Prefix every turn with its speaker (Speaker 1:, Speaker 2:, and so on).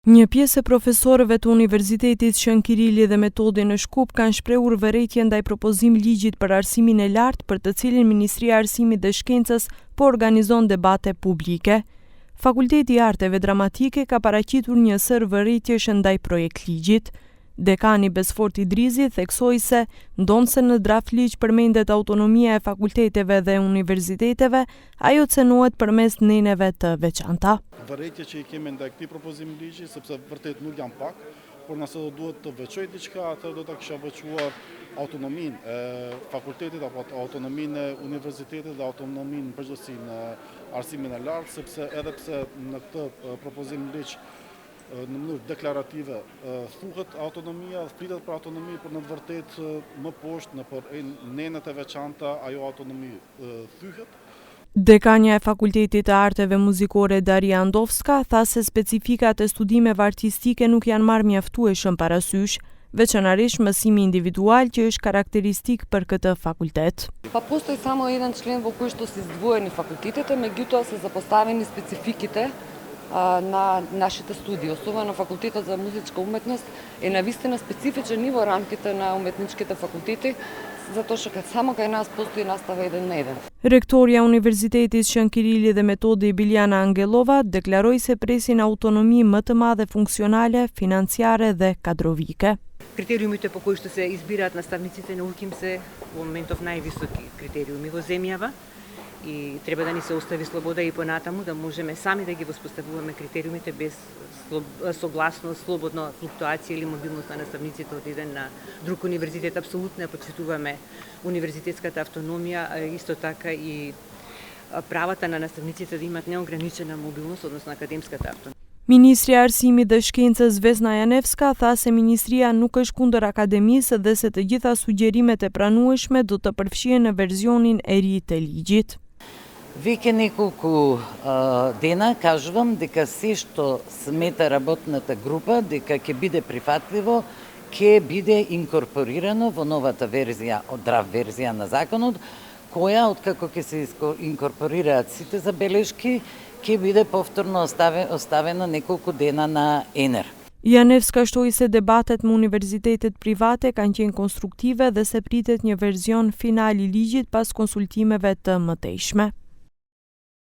Speaker 1: Një pjesë e profesorëve të Universitetit Shën Kirili dhe Metodi në Shkup kanë shprehur vërejtje ndaj propozim ligjit për arsimin e lartë për të cilin Ministria e Arsimit dhe Shkencës po organizon debate publike. Fakulteti i Arteve Dramatike ka paraqitur një sër vërejtjesh ndaj projekt ligjit. Dekani Besfort Idrizi theksoi se ndonse në draft ligj përmendet autonomia e fakulteteve dhe universiteteve, ajo cenohet përmes neneve të veçanta.
Speaker 2: Vërejtje që I kemi ndaj këtij propozimi ligji, sepse vërtet nuk janë pak, por nëse do duhet të veçoj diçka, atë do ta kisha veçuar autonominë e fakultetit apo autonominë e universitetit dhe autonominë në përgjithësi në arsimin e lartë, sepse edhe pse në këtë propozim ligj në mënyrë deklarative thuhet autonomia, flitet për autonomi, por në të vërtetë më poshtë në për nenet e veçanta ajo autonomi thyhet.
Speaker 1: Dekania e Fakultetit të Arteve Muzikore Daria Andovska tha se specifikat e studimeve artistike nuk janë marrë mjaftueshëm parasysh, veçanërisht mësimi individual që është karakteristik për këtë fakultet.
Speaker 3: Па постои само еден член во кој што се издвоени факултетите, меѓутоа се запоставени спецификите на нашите студии, особено факултетот за музичка уметност е навистина специфичен и во рамките на уметничките факултети, затоа што само кај нас постои настава еден на еден.
Speaker 1: Rektorja Universitetit Shën Kirili dhe Metodi Biljana Angelova deklaroi se presin autonomi më të madhe funksionale, financiare dhe kadrovike.
Speaker 4: Критериумите по кои што се избираат наставниците на УКИМ се во моментов највисоки критериуми во земјава и треба да ни се остави слобода и понатаму да можеме сами да ги воспоставуваме критериумите без согласност, слободна флуктуација или мобилност на наставниците од еден на друг универзитет. Апсолутно ја почитуваме универзитетската автономија, исто така и правата на наставниците да имаат неограничена мобилност, односно академската автономија.
Speaker 1: Ministri e Arsimit dhe Shkencës Vesna Janevska tha se Ministria nuk është kundër akademisë dhe se të gjitha sugjerimet e pranueshme do të përfshihen në verzionin e ri të ligjit.
Speaker 5: Веќе неколку дена кажувам дека се што смета работната група, дека ќе биде прифатливо, ќе биде инкорпорирано во новата верзија, драфт верзија на законот, која, откако ќе се инкорпорираат сите забелешки, ќе биде повторно оставено неколку дена на ЕНЕР.
Speaker 1: Janevska shtoi se debatet me universitetet private kanë qenë konstruktive dhe se pritet një verzion final I ligjit pas konsultimeve të mëtejshme.